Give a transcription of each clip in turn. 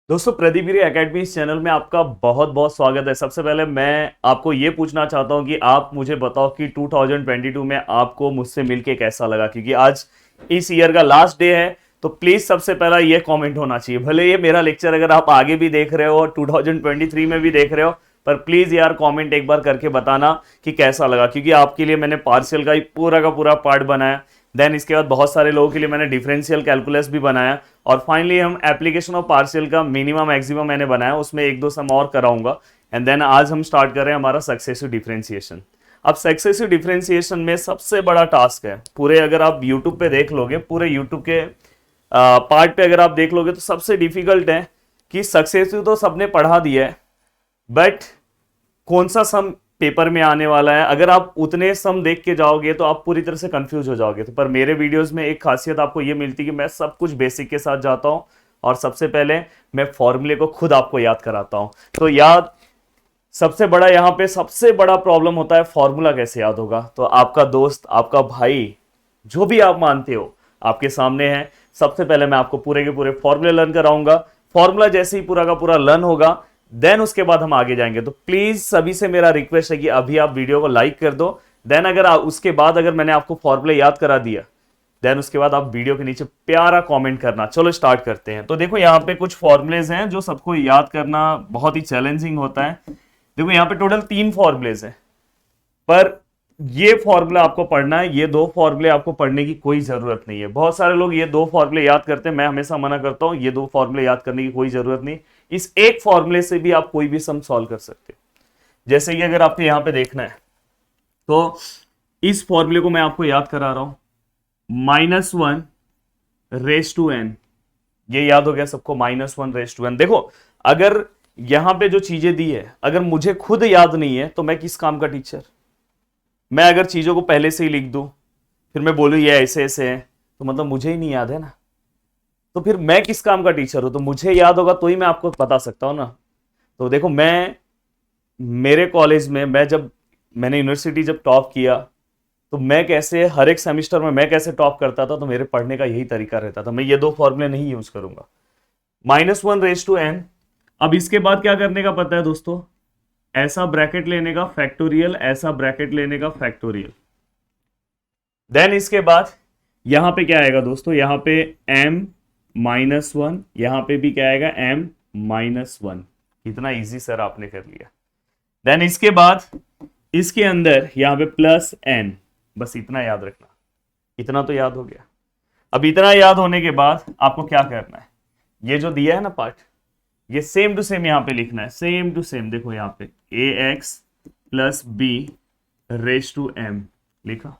दोस्तों प्रदीप गिरी एकेडमी इस चैनल में आपका बहुत बहुत स्वागत है। सबसे पहले मैं आपको ये पूछना चाहता हूं कि आप मुझे बताओ कि 2022 में आपको मुझसे मिलके कैसा लगा, क्योंकि आज इस ईयर का लास्ट डे है। तो प्लीज सबसे पहला ये कमेंट होना चाहिए, भले ये मेरा लेक्चर अगर आप आगे भी देख रहे हो और 2023 में भी देख रहे हो, पर प्लीज यार कमेंट एक बार करके बताना कि कैसा लगा, क्योंकि आपके लिए मैंने पार्शियल का पूरा पार्ट बनाया। देन इसके बाद बहुत सारे लोगों के लिए मैंने डिफरेंशियल कैलकुलस भी बनाया, और फाइनली हम एप्लीकेशन ऑफ पार्शियल का मिनिमम मैक्सिमम मैंने बनाया, उसमें एक दो सम और कराऊंगा। एंड देन आज हम स्टार्ट कर रहे हैं हमारा सक्सेसिव डिफरेंशिएशन। अब सक्सेसिव डिफरेंशिएशन में सबसे बड़ा टास्क है, पूरे अगर आप यूट्यूब पे देख लोगे, पूरे यूट्यूब के पार्ट पे अगर आप देख लोगे तो सबसे डिफिकल्ट है कि सक्सेसिव तो सबने पढ़ा दिया है, बट कौन सा सम पेपर में आने वाला है। अगर आप उतने सम देख के जाओगे तो आप पूरी तरह से कंफ्यूज हो जाओगे। तो पर मेरे वीडियोस में एक खासियत आपको ये मिलती है कि मैं सब कुछ बेसिक के साथ जाता हूं, और सबसे पहले मैं फॉर्मूले को खुद आपको याद कराता हूं। तो याद सबसे बड़ा यहाँ पे सबसे बड़ा प्रॉब्लम होता है, फॉर्मूला कैसे याद होगा। तो आपका दोस्त, आपका भाई, जो भी आप मानते हो, आपके सामने है। सबसे पहले मैं आपको पूरे के पूरे फॉर्मूले लर्न कराऊंगा। फॉर्मूला जैसे ही पूरा का पूरा लर्न होगा, देन उसके बाद हम आगे जाएंगे। तो प्लीज सभी से मेरा रिक्वेस्ट है कि अभी आप वीडियो को लाइक कर दो। देन अगर उसके बाद अगर मैंने आपको फॉर्मूले याद करा दिया, देन उसके बाद आप वीडियो के नीचे प्यारा कमेंट करना। चलो स्टार्ट करते हैं। तो देखो यहाँ पे कुछ फॉर्मूलेज हैं जो सबको याद करना बहुत ही चैलेंजिंग होता है। देखो यहाँ पे टोटल 3 फॉर्मूलेज हैं, पर ये फॉर्मूला आपको पढ़ना है। ये 2 फॉर्मूले आपको पढ़ने की कोई जरूरत नहीं है। बहुत सारे लोग ये 2 फॉर्मूले याद करते हैं, मैं हमेशा मना करता हूं, ये 2 फॉर्मूले याद करने की कोई जरूरत नहीं। इस एक फॉर्मूले से भी आप कोई भी सम सॉल्व कर सकते हो। जैसे कि अगर आपको यहां पे देखना है तो इस फॉर्मूले को मैं आपको याद करा रहा हूं, -1 रेज़ टू n। ये याद हो गया सबको, -1 रेज़ टू n। देखो अगर यहां पे जो चीजें दी है, अगर मुझे खुद याद नहीं है तो मैं किस काम का टीचर। मैं अगर चीजों को पहले से ही लिख दूं, फिर मैं बोलूं ये ऐसे ऐसे है, तो मतलब मुझे ही नहीं याद है ना। तो फिर मैं किस काम का टीचर हूं। तो मुझे याद होगा तो ही मैं आपको बता सकता हूं ना। तो देखो मैं, मेरे कॉलेज में मैंने यूनिवर्सिटी जब टॉप किया, तो मैं कैसे हर एक सेमिस्टर में मैं कैसे टॉप करता था, तो मेरे पढ़ने का यही तरीका रहता था। मैं ये 2 फॉर्मूले नहीं यूज करूंगा। -1 रेज़ टू n। अब इसके बाद क्या करने का पता है दोस्तों, ऐसा ब्रैकेट लेने का फैक्टोरियल, ऐसा ब्रैकेट लेने का फैक्टोरियल। देन इसके बाद यहां पे क्या आएगा दोस्तों, यहां पे m-1, यहां पे भी क्या आएगा m-1। कितना इजी सर आपने कर लिया। देन इसके बाद इसके अंदर यहां पे +n। बस इतना याद रखना, इतना तो याद हो गया। अब इतना याद होने के बाद आपको क्या करना है, ये जो दिया है ना पार्ट, ये सेम टू सेम यहां पे लिखना है, सेम टू सेम। देखो यहां पे ax+b रेज़ टू m लिखा।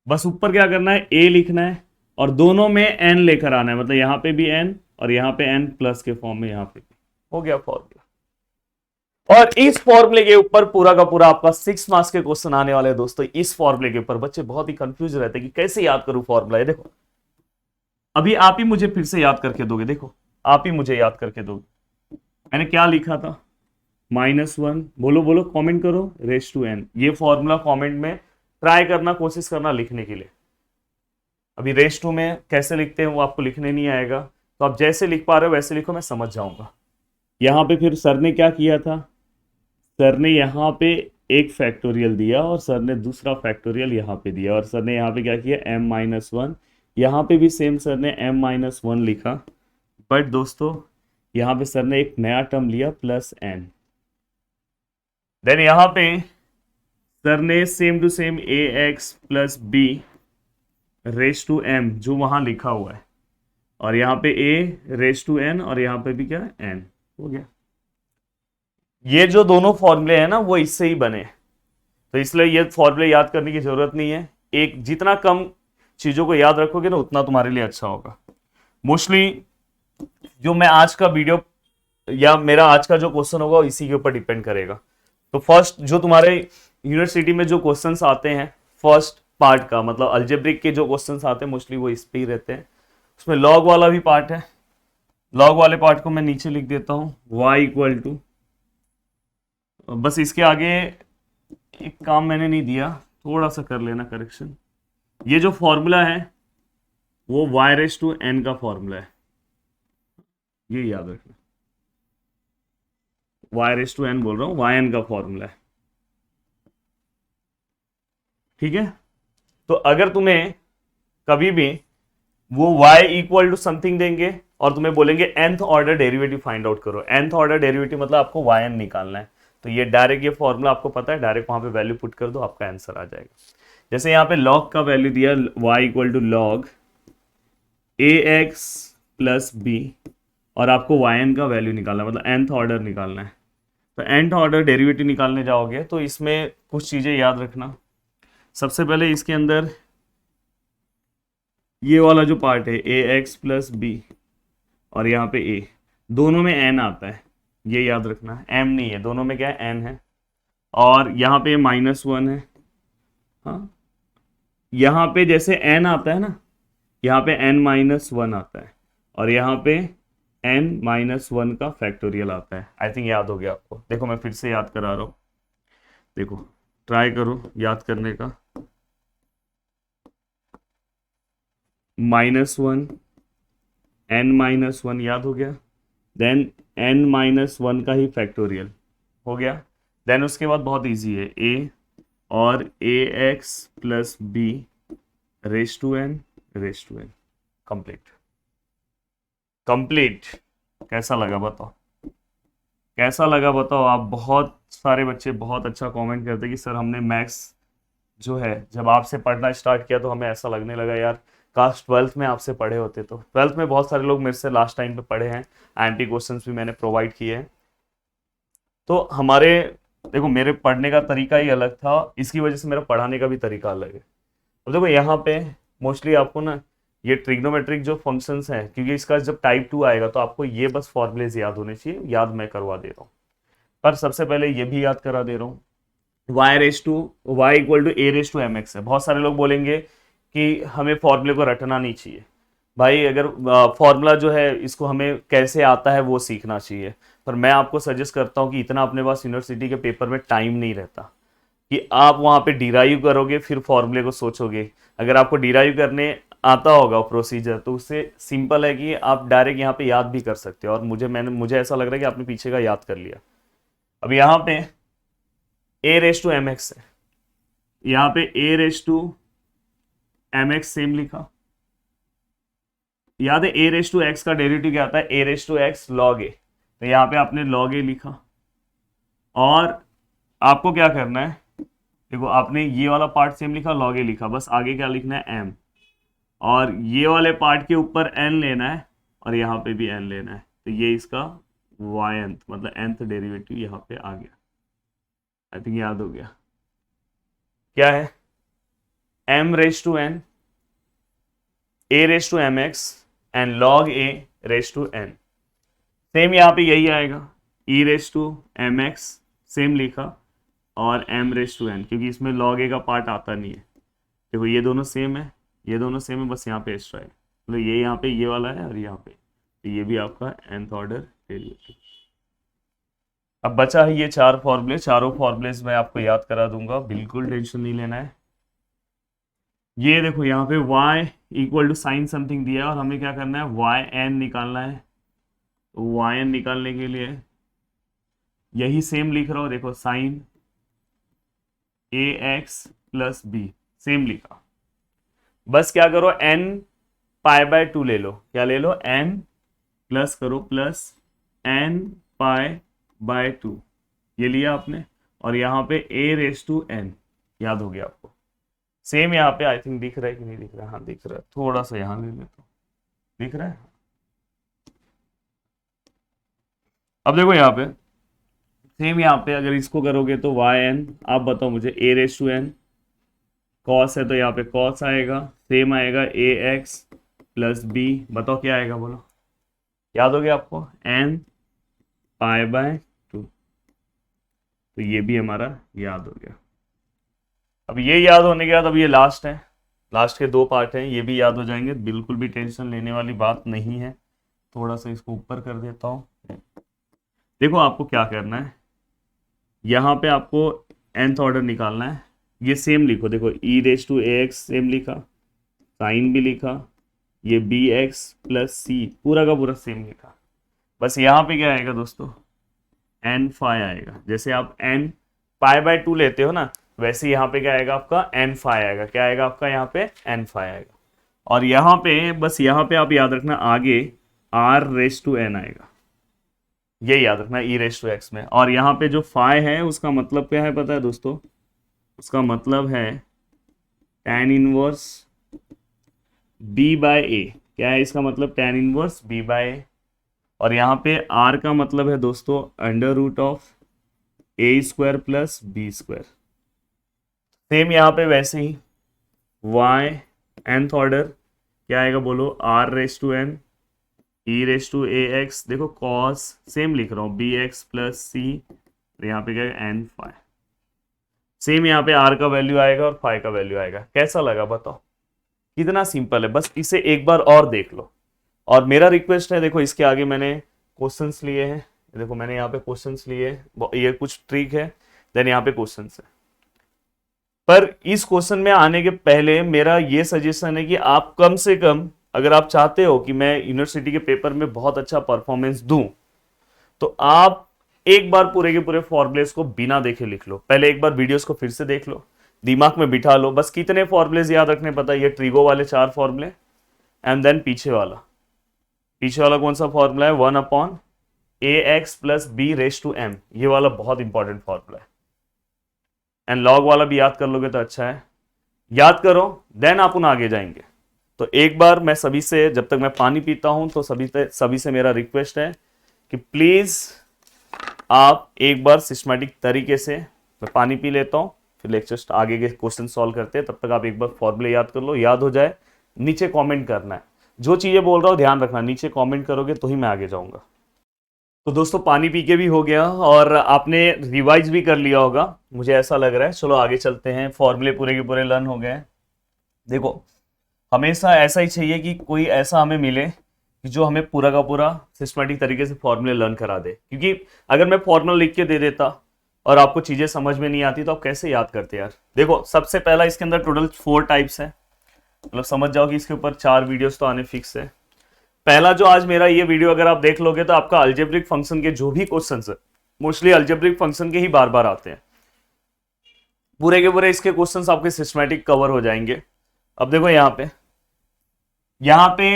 बस ऊपर क्या करना है, a लिखना है, और दोनों में n लेकर आना है। मतलब यहां पे भी n और यहां पे n प्लस के फॉर्म में यहां पे भी। हो गया फॉर्मूला। और इस फॉर्मूले के ऊपर पूरा का पूरा आपका 6 मार्क्स के क्वेश्चन आने वाले हैं दोस्तों। इस फॉर्मूले के ऊपर बच्चे बहुत ही कंफ्यूज रहते हैं कि कैसे याद करूं फॉर्मूला। ये देखो अभी आप ही मुझे फिर से याद करके दोगे। देखो आप ही मुझे याद करके दोगे, मैंने क्या लिखा था, -1, बोलो बोलो कमेंट करो, रेज़ टू n। ये फॉर्मूला कमेंट में ट्राई करना, कोशिश करना लिखने के लिए। अभी रेज़ टू में कैसे लिखते हैं वो आपको लिखने नहीं आएगा, तो आप जैसे लिख पा रहे हो वैसे लिखो, मैं समझ जाऊंगा। यहां पे फिर सर ने क्या किया था, सर ने यहां पे एक फैक्टोरियल दिया, और सर ने दूसरा फैक्टोरियल यहां पे दिया, और सर ने यहां पे क्या किया m-1। यहां पे भी सेम सर ने m-1 लिखा, बट दोस्तों यहां पे सर ने एक नया टर्म लिया +n। देन यहां पे सर ने same to same ax+b raise to m जो वहां लिखा हुआ है, और यहां पे a रेज़ टू n, और यहां पे भी क्या है n। हो गया। ये जो दोनों फॉर्मूले हैं ना वो इससे ही बने, तो इसलिए ये फॉर्मूले याद करने की जरूरत नहीं है। एक जितना कम चीजों को याद रखोगे ना उतना तुम्हारे लिए अच्छा होगा। मोस्टली जो मैं आज का वीडियो या मेरा आज का जो क्वेश्चन होगा इसी के ऊपर डिपेंड करेगा। तो फर्स्ट जो तुम्हारे यूनिवर्सिटी में जो क्वेश्चंस आते हैं, फर्स्ट पार्ट का मतलब अलजेब्रिक के जो क्वेश्चंस आते हैं मोस्टली वो इस पे ही रहते हैं। उसमें लॉग वाला भी पार्ट है। लॉग वाले पार्ट को मैं नीचे लिख देता हूं, y = बस इसके आगे एक काम मैंने नहीं दिया, थोड़ा सा कर लेना करेक्शन। ये जो फॉर्मूला है वो y रेज़ टू n का फॉर्मूला है। ये याद रखना, वाई रेस टू एन बोल रहा हूँ, वाई एन का फॉर्मूला है, ठीक है। तो अगर तुम्हें कभी भी वो y इक्वल टू समथिंग देंगे और तुम्हें बोलेंगे nth order derivative find out करो, nth ऑर्डर डेरिवेटिव मतलब आपको yn निकालना है, तो ये डायरेक्ट, ये फॉर्मूला आपको पता है, डायरेक्ट वहां पे वैल्यू पुट कर दो, आपका आंसर आ जाएगा। जैसे यहाँ पे log का वैल्यू दिया y equal to log ax plus b, और आपको yn का वैल्यू निकालना है, मतलब nth ऑर्डर निकालना है। तो nth ऑर्डर डेरिवेटिव निकालने जाओगे तो इसमें कुछ चीजें याद रखना। सबसे पहले इसके अंदर ये वाला जो पार्ट है ए एक्स प्लस बी, और यहाँ पे ए, दोनों में एन आता है, ये याद रखना, एम नहीं है, दोनों में क्या है, एन है। और यहाँ पे -1 है, हाँ, यहाँ पे जैसे एन आता है ना, यहाँ पे n-1 आता है, और यहाँ पे n-1 का फैक्टोरियल आता है। आई थिंक याद हो गया आपको। देखो मैं फिर से याद करा रहा हूँ, देखो ट्राई करो याद करने का। -1 n-1 याद हो गया, देन n-1 का ही फैक्टोरियल हो गया, देन उसके बाद बहुत इजी है, a और ax plus b raise to n complete. Complete कैसा लगा बताओ, कैसा लगा बताओ। आप बहुत सारे बच्चे बहुत अच्छा कमेंट करते कि सर हमने मैथ्स जो है जब आपसे पढ़ना स्टार्ट किया तो हमें ऐसा लगने लगा यार काश 12th में आपसे पढ़े होते। तो 12th में बहुत सारे लोग मेरे से लास्ट टाइम पे पढ़े हैं, एमपी क्वेश्चंस भी मैंने प्रोवाइड किए हैं। तो हमारे देखो मेरे पढ़ने का तरीका ही अलग था, इसकी वजह से मेरा पढ़ाने का भी तरीका अलग है। अब देखो यहाँ पे मोस्टली आपको ना ये ट्रिग्नोमेट्रिक जो फंक्शंस हैं, क्योंकि इसका जब टाइप 2 आएगा तो आपको ये बस फॉर्मूलेज याद होने चाहिए, याद मैं करवा दे रहा हूँ। पर सबसे पहले ये भी याद करा दे रहा हूँ, y equal to a raise to m x है। बहुत सारे लोग बोलेंगे कि हमें फॉर्मूले को रटना नहीं चाहिए भाई, अगर फॉर्मूला जो है इसको हमें कैसे आता है वो सीखना चाहिए। पर मैं आपको सजेस्ट करता हूँ कि इतना अपने पास यूनिवर्सिटी के पेपर में टाइम नहीं रहता कि आप वहाँ पे डिराइव करोगे फिर फॉर्मूले को सोचोगे। अगर आपको डिराइव करने आता होगा प्रोसीजर तो उससे सिंपल है कि आप डायरेक्ट यहाँ पे याद भी कर सकते हो, और मुझे ऐसा लग रहा है कि आपने पीछे का याद कर लिया। अब यहाँ पे a raise to m x है, यहाँ पे a raise to m x same लिखा, याद है ए रेस टू एक्स का डेरिवेटिव क्या आता है, a raise to x log a, तो यहाँ पे आपने लॉग ए लिखा। और आपको क्या करना है, देखो आपने ये वाला पार्ट सेम लिखा, लॉग ए लिखा, बस आगे क्या लिखना है एम, और ये वाले पार्ट के ऊपर एन लेना है और यहाँ पे भी एन लेना है, तो ये इसका y मतलब nth डेरिवेटिव यहाँ पे आ गया। आई थिंक याद हो गया क्या है, m raise to n a raise to m x and log a raise to n। Same यहाँ पे यही आएगा, e raise to m x same लिखा, और m रेस टू n, क्योंकि इसमें log a का पार्ट आता नहीं है। देखो ये दोनों सेम है, ये दोनों सेम है, बस यहाँ पे एक्स्ट्रा है, मतलब ये यहाँ पे ये वाला है और यहाँ पे, तो ये भी आपका nth ऑर्डर डेरिवेटिव। अब बचा है ये 4 फॉर्मूले, चारों फॉर्मूलेज मैं आपको याद करा दूंगा, बिल्कुल टेंशन नहीं लेना है। ये देखो यहाँ पे y equal to sine something दिया और हमें क्या करना है, yn निकालना है। तो yn निकालने के लिए यही सेम लिख रहा हूँ, देखो sine ax plus b same लिखा, बस क्या करो n π/2 ले लो, क्या ले लो, n प्लस करो प्लस n π/2, ये लिया आपने, और यहाँ पे a रेस टू n याद हो गया आपको। सेम यहाँ पे आई थिंक दिख रहा है कि नहीं दिख रहा है, हाँ दिख रहा है, थोड़ा सा यहाँ ले लेता हूँ, दिख रहा है। अब देखो यहाँ पे सेम, यहाँ पे अगर इसको करोगे तो yn, आप बताओ मुझे, a raise to n, cos है तो यहाँ पे कॉस आएगा, सेम आएगा ax प्लस b, बताओ क्या आएगा बोलो, याद हो गया आपको, n π/2, तो ये भी हमारा याद हो गया। अब ये याद होने के बाद अब ये लास्ट है, लास्ट के 2 पार्ट हैं, ये भी याद हो जाएंगे, बिल्कुल भी टेंशन लेने वाली बात नहीं है। थोड़ा सा इसको ऊपर कर देता हूँ। देखो आपको क्या करना है, यहाँ पे आपको nth ऑर्डर निकालना है, ये सेम लिखो, देखो e raise to ax same लिखा, साइन भी लिखा, ये bx प्लस c पूरा का पूरा सेम लिखा, बस यहाँ पे क्या आएगा दोस्तों, एन फाई आएगा। जैसे आप एन पाई बाय 2 लेते हो ना, वैसे यहाँ पे क्या आएगा आपका एन फाई आएगा। क्या आएगा आपका यहाँ पे एन फाई आएगा। और यहाँ पे बस यहाँ पे आप याद रखना आगे आर रेस टू एन आएगा, ये याद रखना ई रेस टू एक्स में। और यहाँ पे जो फाई है उसका मतलब क्या है पता है दोस्तों, उसका मतलब है tan inverse b by a. क्या है इसका मतलब, tan inverse b by a. और यहाँ पे r का मतलब है दोस्तों under root of a square plus b square. Same यहाँ पे वैसे ही y nth ऑर्डर क्या आएगा बोलो, r raise to n e raise to a x. देखो cos सेम लिख रहा हूँ बी एक्स प्लस सी, यहाँ पे क्या है एन फाई। सेम यहाँ पे r का वैल्यू आएगा और फाई का वैल्यू आएगा। कैसा लगा बताओ, कितना सिंपल है। बस इसे एक बार और देख लो। और मेरा रिक्वेस्ट है, देखो इसके आगे मैंने क्वेश्चंस लिए हैं, देखो मैंने यहाँ पे क्वेश्चंस लिए हैं, ये कुछ ट्रिक है, देन यहाँ पे क्वेश्चंस है। पर इस क्वेश्चन में आने के पहले मेरा ये सजेशन है कि आप कम से कम, अगर आप चाहते हो कि मैं यूनिवर्सिटी के पेपर में बहुत अच्छा परफॉर्मेंस दूं, तो आप एक बार पूरे के पूरे फॉर्मुलेस को बिना देखे लिख लो। पहले एक बार वीडियोस को फिर से देख लो, दिमाग में बिठा लो। बस कितने फॉर्मुलेस याद रखने पता है, ये ट्रिगो वाले 4 फॉर्मुले, एंड देन पीछे वाला कौन सा फॉर्मूला है, 1 upon a x plus b raise to m. ये वाला बहुत इंपॉर्टेंट फॉर्मूला है। एंड लॉग वाला भी याद कर लोगे तो अच्छा है, याद करो, देन अपन आगे जाएंगे। तो एक बार मैं सभी से, जब तक मैं पानी पीता हूं, तो सभी से मेरा रिक्वेस्ट है कि प्लीज आप एक बार सिस्टमैटिक तरीके से, मैं पानी पी लेता हूं, फिर लेक्चर आगे के क्वेश्चन सॉल्व करते हैं। तब तक आप एक बार फॉर्मूले याद कर लो, याद हो जाए नीचे कमेंट करना है। जो चीजें बोल रहा हूं ध्यान रखना, नीचे कमेंट करोगे तो ही मैं आगे जाऊंगा। तो दोस्तों पानी पी के भी हो गया और आपने रिवाइज भी कर लिया होगा, मुझे ऐसा लग रहा है। चलो आगे चलते हैं, फॉर्मूले पूरे के पूरे लर्न हो गए। देखो हमेशा ऐसा ही चाहिए कि कोई ऐसा हमें मिले कि जो हमें पूरा का पूरा सिस्टमैटिक तरीके से फॉर्मूले लर्न करा दे। क्योंकि अगर मैं फॉर्मूला लिख के दे देता और आपको चीजें समझ में नहीं आती तो आप कैसे याद करते यार। देखो सबसे पहला इसके अंदर टोटल 4 टाइप्स है, मतलब समझ जाओ कि इसके ऊपर 4 वीडियोस तो आने फिक्स है। पहला जो आज मेरा ये वीडियो अगर आप देख लोगे तो आपका अलजेब्रिक फंक्शन के जो भी क्वेश्चंस है, मोस्टली अलजेब्रिक फंक्शन के ही बार बार आते हैं। पूरे के पूरे इसके क्वेश्चंस आपके सिस्टमैटिक कवर हो जाएंगे। अब देखो यहाँ पे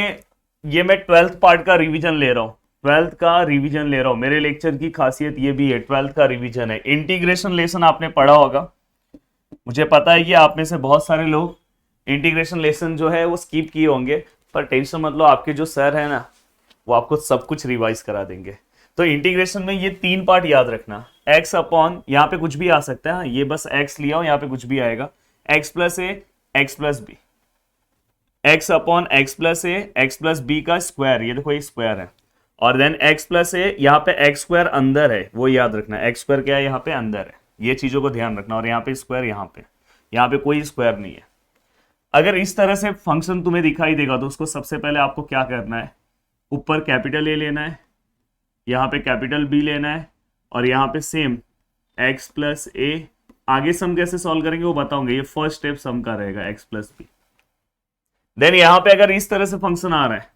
ये मैं 12th पार्ट का रिवीजन ले रहा हूँ, 12th का रिवीजन ले रहा हूँ। मेरे लेक्चर की खासियत ये भी है, 12th का रिवीजन है। इंटीग्रेशन लेसन आपने पढ़ा होगा, मुझे पता है कि आप में से बहुत सारे लोग इंटीग्रेशन लेसन जो है वो स्किप किए होंगे, पर टेंशन मत लो, आपके जो सर है ना वो आपको सब कुछ रिवाइज करा देंगे। तो इंटीग्रेशन में ये 3 पार्ट याद रखना, x अपॉन, यहाँ पे कुछ भी आ सकता है, ये बस x लिया हो, यहाँ पे कुछ भी आएगा, x plus a x plus b, x upon x plus a x plus b का स्क्वायर, ये देखो ये स्क्वायर है, और देन x प्लस ए, यहाँ पे एक्स स्क्वायर अंदर है, वो याद रखना, एक्स स्क्वायर क्या है यहाँ पे अंदर है, ये चीजों को ध्यान रखना। और यहाँ पे स्क्वायर, यहाँ पे कोई स्क्वायर नहीं है। अगर इस तरह से फंक्शन तुम्हें दिखाई देगा तो उसको सबसे पहले आपको क्या करना है, ऊपर कैपिटल ए लेना है, यहाँ पे कैपिटल बी लेना है, और यहाँ पे सेम x प्लस ए। आगे सम कैसे सॉल्व करेंगे वो बताऊंगे, ये फर्स्ट स्टेप सम का रहेगा x प्लस बी। देन यहाँ पे अगर इस तरह से फंक्शन आ रहा है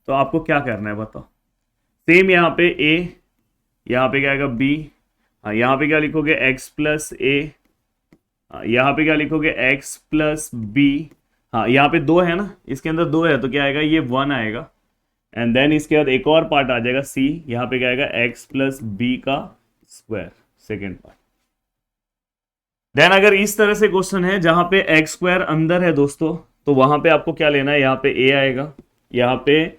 तो आपको क्या करना है बताओ, सेम यहाँ पे a, यहाँ पे क्या आएगा b, हाँ यहाँ पे क्या लिखोगे x प्लस ए, यहाँ पे क्या लिखोगे x प्लस बी, हाँ यहाँ पे 2 है ना, इसके अंदर 2 है तो क्या आएगा, ये 1 आएगा। एंड देन इसके बाद एक और पार्ट आ जाएगा c, यहाँ पे क्या आएगा x प्लस बी का स्क्वायर, सेकेंड पार्ट। देन अगर इस तरह से क्वेश्चन है जहां पे x स्क्वायर अंदर है दोस्तों, तो वहां पे आपको क्या लेना है, यहाँ पे a आएगा, यहाँ पे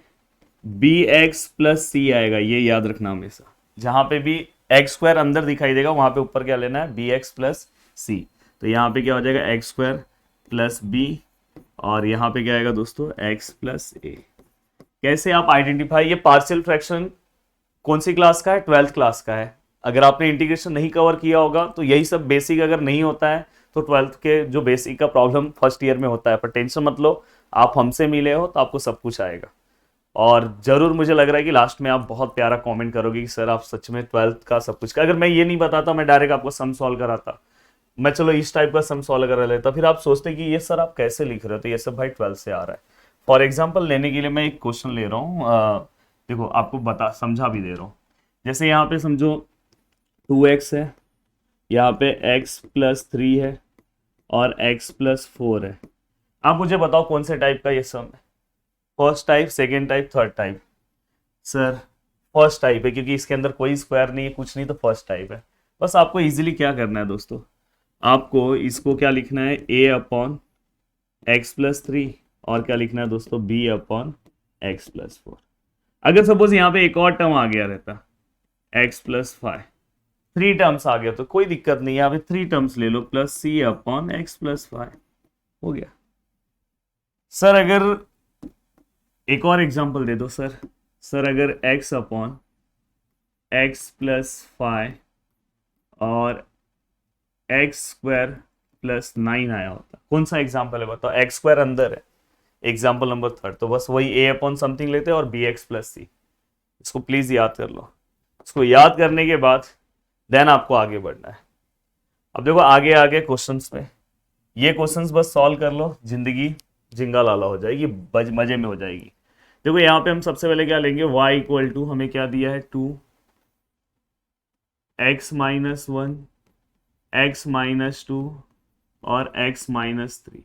bx प्लस c आएगा, ये याद रखना हमेशा। जहां पे भी x स्क्वायर अंदर दिखाई देगा वहां पे ऊपर क्या लेना है, bx प्लस c। तो यहाँ पे क्या हो जाएगा, x स्क्वायर प्लस b, और यहाँ पे क्या आएगा दोस्तों, x प्लस a। कैसे आप आइडेंटिफाई, ये पार्शियल फ्रैक्शन कौन सी क्लास का है, 12th क्लास का है। अगर आपने इंटीग्रेशन नहीं कवर किया होगा तो यही सब बेसिक अगर नहीं होता है तो 12th के जो बेसिक का प्रॉब्लम फर्स्ट ईयर में होता है। पर टेंशन मत लो, आप हमसे मिले हो तो आपको सब कुछ आएगा। और जरूर मुझे लग रहा है कि लास्ट में आप बहुत प्यारा कमेंट करोगे कि सर आप सच में 12th का सब कुछ का, अगर मैं ये नहीं बताता, मैं डायरेक्ट आपको सम सॉल्व कराता, मैं चलो इस टाइप का सम सॉल्व करा लेता, फिर आप सोचते कि ये सर आप कैसे लिख रहे हो, तो ये सब भाई 12th से आ रहा है। फॉर एग्जाम्पल लेने के लिए मैं एक क्वेश्चन ले रहा हूँ, देखो आपको बता समझा भी दे रहा हूँ। जैसे यहाँ पे समझो 2x है, यहाँ पे x प्लस 3 है और x प्लस 4 है। आप मुझे बताओ कौन से टाइप का ये सम है? First type, second type, third type? Sir first type है, क्योंकि इसके अंदर कोई स्क्वायर नहीं है, कुछ नहीं, तो फर्स्ट टाइप है। बस आपको इजीली क्या करना है दोस्तों, आपको इसको क्या लिखना है, a अपॉन एक्स प्लस 3, और क्या लिखना है दोस्तों, b अपॉन एक्स प्लस 4। अगर सपोज यहाँ पे एक और टर्म आ गया रहता x प्लस 5, 3 टर्म्स आ गया तो कोई दिक्कत नहीं, यहाँ पे 3 टर्म्स ले लो, plus c upon x plus 5 हो गया। सर अगर एक और एग्जांपल दे दो सर अगर x अपॉन एक्स प्लस 5 और एक्स स्क्वायर प्लस 9 आया होता, कौन सा एग्जांपल है बताओ? एक्स स्क्वायर अंदर है, एग्जांपल नंबर 3, तो बस वही a अपॉन समथिंग लेते हैं और बी एक्स प्लस सी। इसको प्लीज याद कर लो। इसको याद करने के बाद देन आपको आगे बढ़ना है। अब देखो आगे आगे क्वेश्चंस में, ये क्वेश्चंस बस सॉल्व कर लो, जिंदगी जिंगा लाला हो जाएगी, मजे में हो जाएगी। देखो यहाँ पे हम सबसे पहले क्या लेंगे, y इक्वल टू हमें क्या दिया है, 2x माइनस 1, x माइनस 2 और x माइनस 3।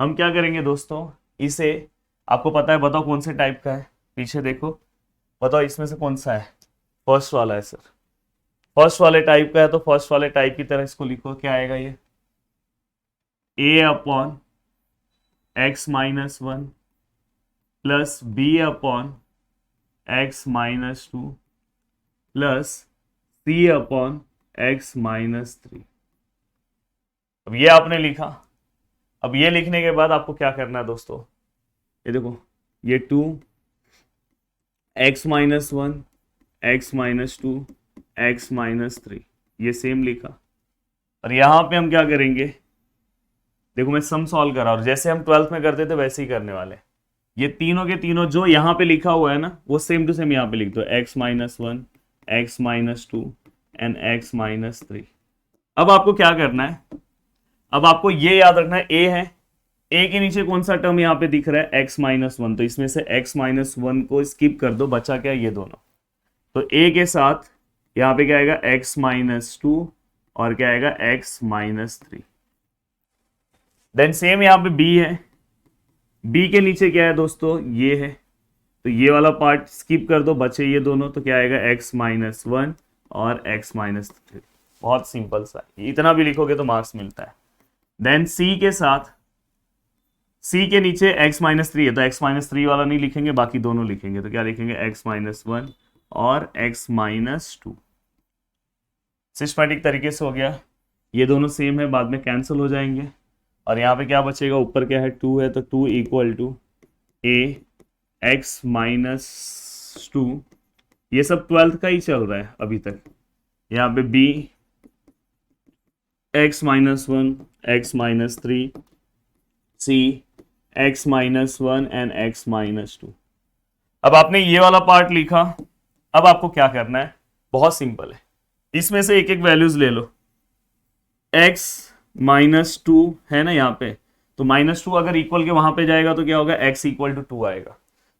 हम क्या करेंगे दोस्तों, इसे आपको पता है, बताओ कौन से टाइप का है, पीछे देखो बताओ इसमें से कौन सा है, फर्स्ट वाला है सर, फर्स्ट वाले टाइप का है, तो फर्स्ट वाले टाइप की तरह इसको लिखो, क्या आएगा ये, a upon x minus 1 plus b upon x minus 2 plus c upon x minus 3। अब ये आपने लिखा। अब ये लिखने के बाद आपको क्या करना है दोस्तों, ये देखो, ये 2 x minus 1 x minus 2 x minus 3, ये सेम लिखा। और यहां पे हम क्या करेंगे, देखो मैं सम सॉल्व कर रहा हूं, जैसे हम 12th में करते थे वैसे ही करने वाले। ये तीनों के तीनों जो यहाँ पे लिखा हुआ है ना, वो सेम टू सेम यहाँ पे लिख दो, x minus 1 x minus 2 and x minus 3। अब आपको क्या करना है, अब आपको ये याद रखना है, a है, a के नीचे कौन सा टर्म यहाँ पे दिख रहा है, x माइनस 1, तो इसमें से x माइनस 1 को स्किप कर दो, बचा क्या, ये दोनों। तो a के साथ यहाँ पे क्या आएगा, x माइनस 2 और क्या आएगा, x माइनस 3। देन सेम यहाँ पे b है, b के नीचे क्या है दोस्तों, ये है, तो ये वाला पार्ट स्किप कर दो, बचे ये दोनों, तो क्या आएगा, x माइनस 1 और x माइनस 3। बहुत सिंपल सा, इतना भी लिखोगे तो मार्क्स मिलता है। देन c के साथ, c के नीचे x माइनस 3 है, तो x माइनस 3 वाला नहीं लिखेंगे, बाकी दोनों लिखेंगे, तो क्या लिखेंगे, x माइनस 1 और x माइनस 2। सिस्टमैटिक तरीके से हो गया, ये दोनों सेम है, बाद में कैंसिल हो जाएंगे, और यहाँ पे क्या बचेगा, ऊपर क्या है, 2 है, तो 2 equal to a x minus 2, ये सब 12th का ही चल रहा है अभी तक। यहाँ पे b x minus 1 x minus 3, c x minus 1 and x minus 2। अब आपने ये वाला पार्ट लिखा। अब आपको क्या करना है, बहुत सिंपल है, इसमें से एक एक वैल्यूज ले लो। x माइनस 2 है ना यहाँ पे, तो माइनस 2 अगर इक्वल के वहां पे जाएगा तो क्या होगा, x इक्वल टू 2 आएगा।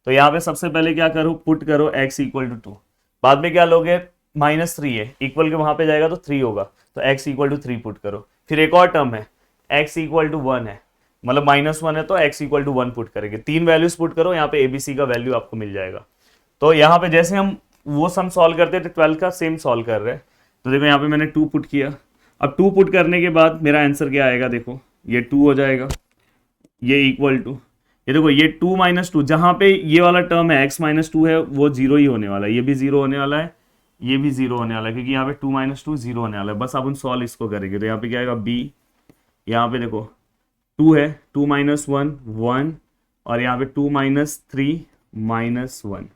तो यहाँ पे सबसे पहले क्या करो, पुट करो x इक्वल टू 2, बाद में क्या लोगे, माइनस 3 है, इक्वल के वहां पे जाएगा तो 3 होगा, तो x इक्वल टू 3 पुट करो। फिर एक और टर्म है, x इक्वल टू 1 है, मतलब माइनस 1 है, तो x इक्वल टू 1 पुट करेंगे। 3 वैल्यूज पुट करो, यहाँ पे एबीसी का वैल्यू आपको मिल जाएगा। तो यहाँ पे जैसे हम वो सम सॉल्व करते थे 12 का, सेम सॉल्व कर रहे हैं। तो देखो यहाँ पे मैंने 2 पुट किया। अब 2 पुट करने के बाद मेरा आंसर क्या आएगा, देखो ये 2 हो जाएगा, ये इक्वल टू, ये देखो ये 2 माइनस 2, जहां पे ये वाला टर्म है x माइनस 2 है, वो 0 ही होने वाला है, ये भी 0 होने वाला है, ये भी 0 होने वाला है, क्योंकि यहाँ पे 2 माइनस 2 0 होने वाला है। बस अब हम सॉल्व इसको करेंगे, तो यहाँ पे क्या आएगा, b, यहाँ पे देखो 2 है, 2 माइनस 1 1, और यहाँ पे 2 माइनस 3 माइनस 1।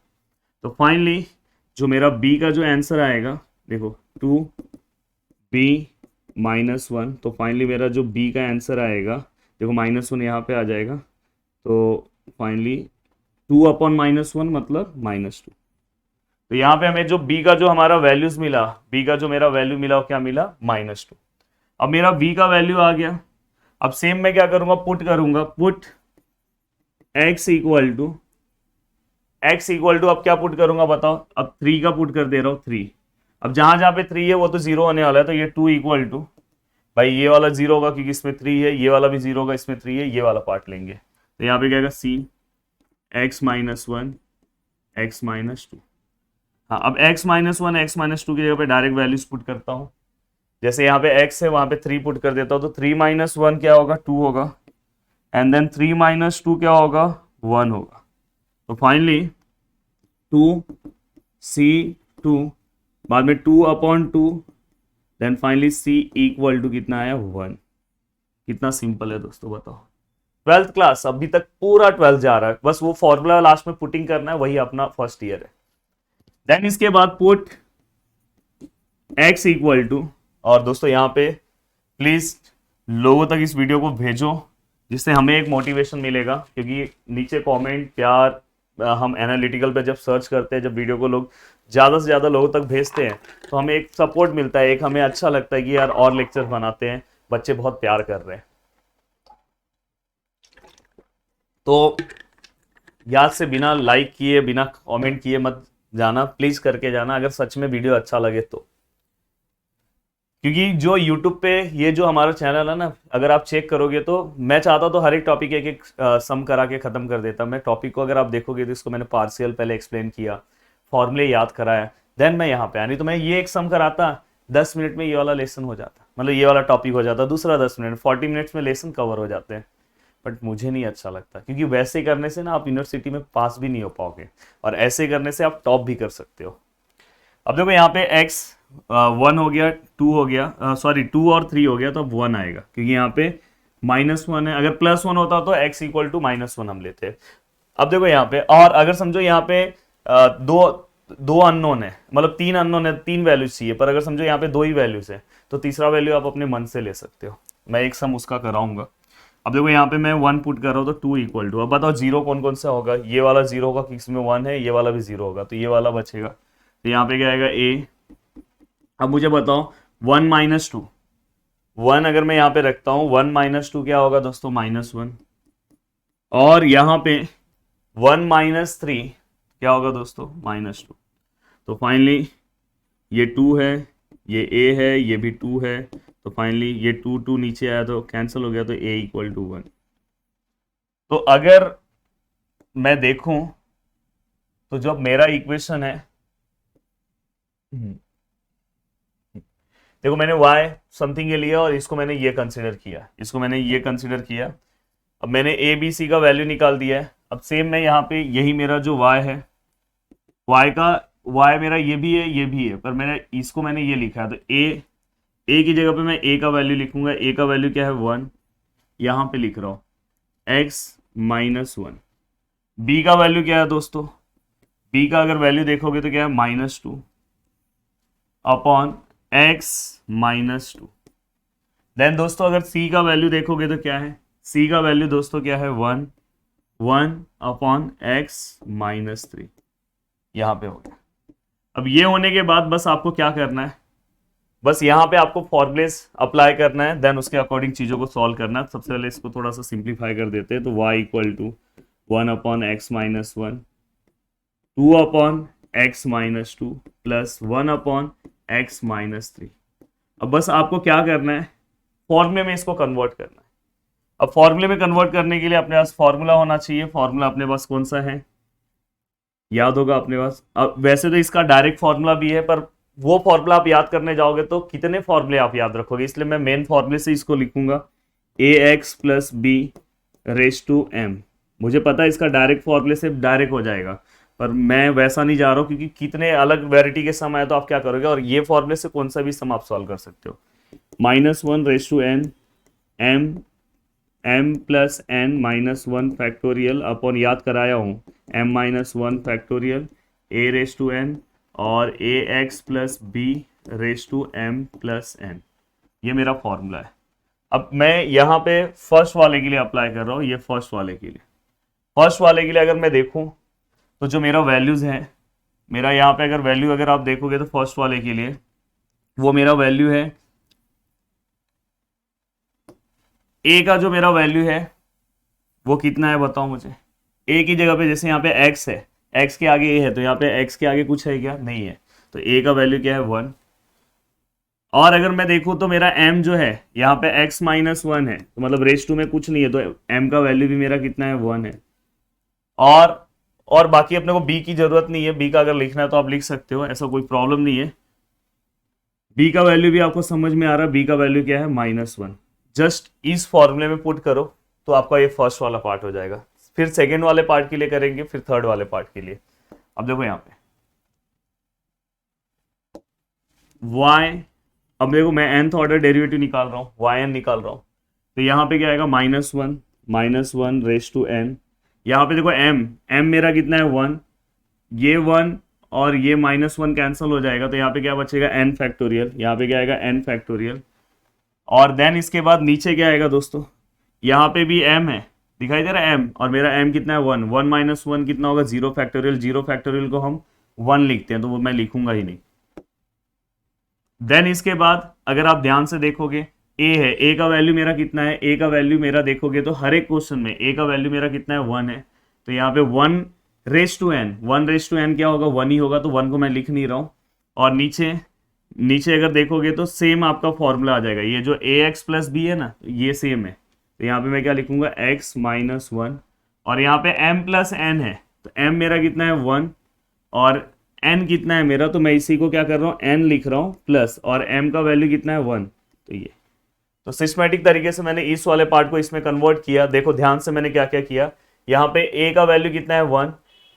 तो फाइनली जो मेरा b का जो आंसर आएगा, देखो 2b माइनस 1, तो फाइनली मेरा जो b का आंसर आएगा, देखो माइनस 1 यहाँ पे आ जाएगा, तो फाइनली 2 अपॉन माइनस 1 मतलब माइनस 2। तो यहाँ पे हमें जो b का जो हमारा वैल्यूज मिला, b का जो मेरा वैल्यू मिला वो क्या मिला, माइनस 2। अब मेरा b का वैल्यू आ गया। अब सेम मैं क्या करूंगा, पुट करूंगा, put x equal to x equal to, अब क्या पुट करूंगा बताओ, अब 3 का पुट कर दे रहा हूँ 3। अब जहां जहां पे 3 है वो तो 0 होने वाला है, तो ये 2 इक्वल टू, भाई ये वाला 0 होगा क्योंकि इसमें 3 है, ये वाला भी 0 होगा, इसमें 3 है, ये वाला पार्ट लेंगे, तो यहाँ पे क्या आएगा c x-1 x-2। हाँ, अब x-1 x-2 की जगह पे डायरेक्ट वैल्यूज पुट करता हूँ। जैसे यहाँ पे x है, वहां पे 3 पुट कर देता हूँ, तो 3-1 क्या होगा, 2 होगा, एंड देन 3-2 क्या होगा, 1 होगा। तो फाइनली 2c2, बाद में 2/2, then finally c equal to कितना आया, 1। कितना सिंपल है दोस्तों, बताओ। 12th क्लास, अभी तक पूरा 12th जा रहा है, बस वो फॉर्मूला लास्ट में पुटिंग करना है, वही अपना फर्स्ट ईयर है। देन इसके बाद पुट x इक्वल टू, और दोस्तों यहाँ पे प्लीज लोगों तक इस वीडियो को भेजो, जिससे हमें एक मोटिवेशन मिलेगा, क्योंकि नीचे कमेंट प्यार, हम एनालिटिकल पे जब सर्च करते हैं, जब वीडियो को लोग ज़्यादा से ज़्यादा लोगों तक भेजते हैं, तो हमें एक सपोर्ट मिलता है, एक हमें अच्छा लगता है कि यार और लेक्चर बनाते हैं, बच्चे बहुत प्यार कर रहे हैं। तो याद से बिना लाइक किए, बिना कमेंट किए मत जाना, प्लीज करके जाना अगर सच में वीडियो अच्छा लगे तो। क्योंकि जो YouTube पे ये जो हमारा चैनल है ना, अगर आप चेक करोगे तो मैं चाहता तो हर एक टॉपिक एक एक सम करा के खत्म कर देता। मैं टॉपिक को अगर आप देखोगे तो इसको मैंने पार्शियल पहले एक्सप्लेन किया, फॉर्मूले याद कराया, देन मैं यहाँ पे आया। नहीं तो मैं ये एक सम कराता, 10 मिनट में ये वाला लेसन हो जाता, मतलब ये वाला टॉपिक हो जाता, दूसरा 10 मिनट, 40 मिनट्स में लेसन कवर हो जाते हैं। बट मुझे नहीं अच्छा लगता, क्योंकि वैसे करने से ना आप यूनिवर्सिटी में पास भी नहीं हो पाओगे, और ऐसे करने से आप टॉप भी कर सकते हो। अब देखो यहाँ पे x 1 हो गया, 2 हो गया, सॉरी 2 और 3 हो गया, तो अब 1 आएगा, क्योंकि यहाँ पे -1 है। अगर +1 होता तो x इक्वल टू -1 हम लेते। अब देखो यहाँ पे, और अगर समझो यहाँ पे दो अननोन है, मतलब 3 अननोन है, 3 वैल्यूज चाहिए, पर अगर समझो यहाँ पे 2 ही वैल्यूज है, तो तीसरा वैल्यू आप अपने मन से ले सकते हो। मैं एक सम उसका कराऊंगा। अब देखो यहाँ पे मैं 1 पुट कर रहा हूँ, तो 2 इक्वल टू, अब बताओ 0 कौन कौन सा होगा, ये वाला 0 होगा क्योंकि इसमें 1 है, ये वाला भी 0 होगा, तो ये वाला बचेगा, तो यहाँ पे क्या आएगा a। अब मुझे बताओ 1 - 2, 1 अगर मैं यहाँ पे रखता हूँ, 1 - 2 क्या होगा दोस्तों, -1, और यहाँ पे 1 - 3 क्या होगा दोस्तों, -2। तो फाइनली ये 2 है, ये a है, ये भी 2 है, तो फाइनली ये 2 नीचे आया तो कैंसिल हो गया, तो a इक्वल टू 1। तो अगर मैं देखूं तो जो मेरा इक्वेशन है, देखो मैंने y समथिंग के लिया और इसको मैंने ये कंसिडर किया, इसको मैंने ये कंसिडर किया। अब मैंने a b c का वैल्यू निकाल दिया है। अब सेम मैं यहाँ पे, यही मेरा जो y है, y मेरा ये भी है, ये भी है, पर मैंने ये लिखा है, तो a की जगह पे मैं a का वैल्यू लिखूंगा। a का वैल्यू क्या है, 1, यहाँ पे लिख रहा हूँ x-1। b का वैल्यू क्या है दोस्तों, b का अगर वैल्यू देखोगे तो क्या है, -2 अपॉन x-2। देन दोस्तों अगर c का वैल्यू देखोगे तो क्या है, c का वैल्यू दोस्तों क्या है, 1 अपॉन x-3। यहाँ पे हो गया। अब ये होने के बाद बस आपको क्या करना है, बस यहाँ पे आपको फॉर्मुलेस अप्लाई करना है, देन उसके अकॉर्डिंग चीज़ों को सॉल्व करना है। सबसे पहले इसको थोड़ा सा सिंप्लीफाई कर देते हैं, तो y equal to 1 upon x-1, 2 upon x-2 plus 1 upon x-3। अब बस आपको क्या करना है, फॉर्मूले में इसको कन्वर्ट करना है। अब फॉर्मूले में कन्वर्ट करने के लिए अपने पास फॉर्मूला होना चाहिए। फॉर्मूला अपने पास कौन सा है, याद होगा अपने पास। अब वैसे तो इसका डायरेक्ट फॉर्मूला भी है, पर वो फॉर्मूला आप याद करने जाओगे तो कितने फॉर्मूले आप याद रखोगे, इसलिए मैं मेन फॉर्मूले से इसको लिखूंगा, ax plus b raise to m। मुझे पता है इसका डायरेक्ट फॉर्मूले से डायरेक्ट हो जाएगा, पर मैं वैसा नहीं जा रहा हूँ, क्योंकि कितने अलग वेराइटी के सम आए तो आप क्या करोगे, और ये फॉर्मूले से कौन सा भी सम आप सॉल्व कर सकते हो। -1 raise to n m plus n -1 factorial upon, याद कराया हूँ, m-1 factorial a raise to n और ax plus b raise to m plus n। ये मेरा फॉर्मूला है। अब मैं यहाँ पे फर्स्ट वाले के लिए अप्लाई कर रहा हूँ, ये फर्स्ट वाले के लिए। फर्स्ट वाले के लिए अगर मैं देखूँ तो जो मेरा वैल्यूज़ है, मेरा यहाँ पे अगर वैल्यू अगर आप देखोगे तो फर्स्ट वाले के लिए वो मेरा वैल्यू है, a का जो मेरा वैल्यू है वो कितना है बताओ मुझे। a की जगह पे जैसे यहाँ पे x है, x के आगे a है, तो यहाँ पे x के आगे कुछ है क्या? नहीं है, तो a का वैल्यू क्या है? 1। और अगर मैं देखूं तो मेरा m जो है यहाँ पे x माइनस 1 है, तो मतलब रेस टू में कुछ नहीं है, तो m का वैल्यू भी मेरा कितना है? 1 है। और बाकी अपने को b की जरूरत नहीं है, b का अगर लिखना है तो आप लिख सकते हो, ऐसा कोई प्रॉब्लम नहीं है। b का वैल्यू भी आपको समझ में आ रहा है, b का वैल्यू क्या है? -1। जस्ट इस फॉर्मूले में पुट करो तो आपका ये फर्स्ट वाला पार्ट हो जाएगा। फिर सेकेंड वाले पार्ट के लिए करेंगे, फिर थर्ड वाले पार्ट के लिए। अब देखो यहाँ पे y, अब देखो मैं nth ऑर्डर डेरिवेटिव निकाल रहा हूँ, yn निकाल रहा हूँ, तो यहाँ पे क्या आएगा? -1 रेस टू n। यहाँ पे देखो m मेरा कितना है? 1, ये 1 और ये -1 कैंसिल हो जाएगा, तो यहाँ पे क्या बचेगा? n factorial. यहाँ पे क्या आएगा? n factorial. और देन इसके बाद नीचे क्या आएगा दोस्तों? यहाँ पे भी m है, दिखाई दे रहा है m, और मेरा m कितना है? 1 1 - 1 कितना होगा? 0 फैक्टोरियल। 0 फैक्टोरियल को हम 1 लिखते हैं, तो वो मैं लिखूंगा ही नहीं। देन इसके बाद अगर आप ध्यान से देखोगे a है, a का वैल्यू मेरा कितना है? a का वैल्यू मेरा देखोगे तो हर एक क्वेश्चन में a का वैल्यू मेरा कितना है? 1 है, तो यहाँ पे 1 रेस टू n क्या होगा? 1 ही होगा, तो 1 को मैं लिख नहीं रहा हूँ। और नीचे अगर देखोगे तो सेम आपका फॉर्मूला आ जाएगा, ये जो ax प्लस b है ना, ये सेम है, तो यहाँ पे मैं क्या लिखूंगा? x minus 1। और यहाँ पे m प्लस n है, तो m मेरा कितना है? 1, और n कितना है मेरा? तो मैं इसी को क्या कर रहा हूँ? n लिख रहा हूँ प्लस, और m का वैल्यू कितना है? 1। तो ये तो सिस्टमैटिक तरीके से मैंने इस वाले पार्ट को इसमें कन्वर्ट किया। देखो ध्यान से मैंने क्या क्या किया। यहाँ पे a का वैल्यू कितना है? 1,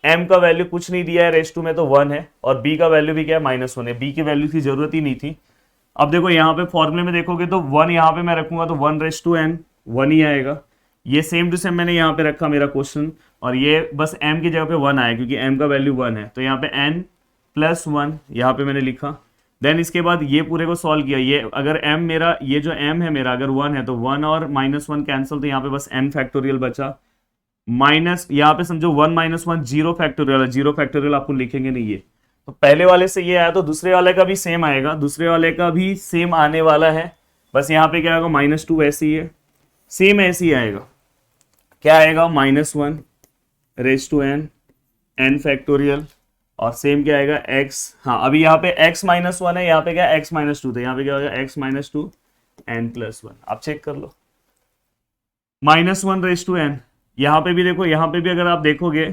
m का वैल्यू कुछ नहीं दिया है रेस टू में, तो 1 है, और b का वैल्यू भी क्या है? -1 है। b की वैल्यू की जरूरत ही नहीं थी। अब देखो यहाँ पे फॉर्मूले में देखोगे तो 1 यहाँ पे मैं रखूंगा तो 1 रेस टू n 1 ही आएगा। ये सेम टू सेम मैंने यहाँ पे रखा मेरा क्वेश्चन, और ये बस m की जगह पे 1 आया क्योंकि m का वैल्यू 1 है, तो यहाँ पे n प्लस 1 यहाँ पे मैंने लिखा। देन इसके बाद ये पूरे को सॉल्व किया। ये अगर m मेरा, ये जो m है मेरा अगर 1 है, तो 1 और -1 कैंसिल, तो यहाँ पे बस n फैक्टोरियल बचा। माइनस यहाँ पे समझो 1 - 1 0 फैक्टोरियल है, 0 फैक्टोरियल आपको लिखेंगे नहीं ये, तो पहले वाले से ये आया तो दूसरे वाले का भी सेम आएगा, दूसरे वाले का भी सेम आने वाला है। बस यहाँ पे क्या आएगा? -2 ऐसे ही है, सेम ऐसे ही आएगा। क्या आएगा? -1 रेस टू n फैक्टोरियल, और सेम क्या आएगा? x। हाँ, अभी यहाँ पे x -1 है, यहाँ पे क्या? x -2 था, यहाँ पे क्या होगा? x -2 n plus 1। आप चेक कर लो, -1 रेस टू n। यहाँ पे भी देखो, यहाँ पे भी अगर आप देखोगे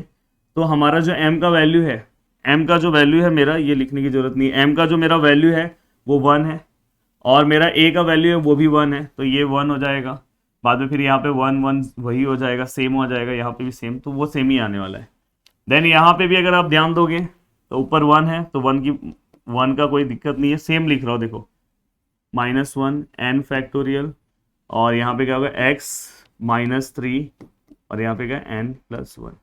तो हमारा जो m का वैल्यू है, m का जो वैल्यू है मेरा, ये लिखने की जरूरत नहीं है, m का जो मेरा वैल्यू है वो 1 है, और मेरा a का वैल्यू है वो भी 1 है, तो ये 1 हो जाएगा। बाद में फिर यहाँ पे 1 1 वही हो जाएगा, सेम हो जाएगा, यहाँ पे भी सेम, तो वो सेम ही आने वाला है। देन यहाँ पे भी अगर आप ध्यान दोगे तो ऊपर 1 है, तो 1 का कोई दिक्कत नहीं है, सेम लिख रहा हूँ देखो, -1 n फैक्टोरियल, और यहाँ पे क्या होगा? x -3, और यहाँ पे क्या? n plus 1।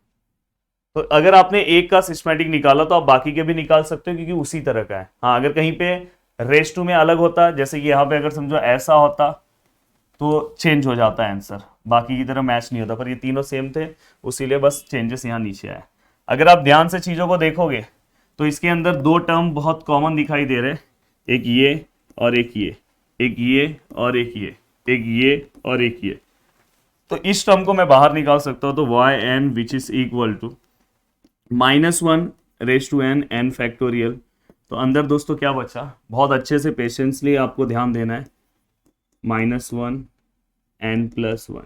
तो अगर आपने एक का सिस्टमैटिक निकाला तो आप बाकी के भी निकाल सकते हो, क्योंकि उसी तरह का है। हाँ, अगर कहीं पे रेस टू में अलग होता, जैसे कि यहाँ पे अगर समझो ऐसा होता तो चेंज हो जाता है आंसर, बाकी की तरह मैच नहीं होता, पर ये तीनों सेम थे, उसीलिए बस चेंजेस यहाँ नीचे आए। अगर आप ध्यान से चीज़ों को देखोगे तो इसके अंदर 2 टर्म बहुत कॉमन दिखाई दे रहे हैं, एक ये और एक ये, एक ये और एक ये, एक ये और एक ये। तो इस टर्म को मैं बाहर निकाल सकता हूँ, तो yn which is equal to -1 raise to n factorial. तो अंदर दोस्तों क्या बचा? बहुत अच्छे से पेशेंसली आपको ध्यान देना है, -1 n प्लस 1।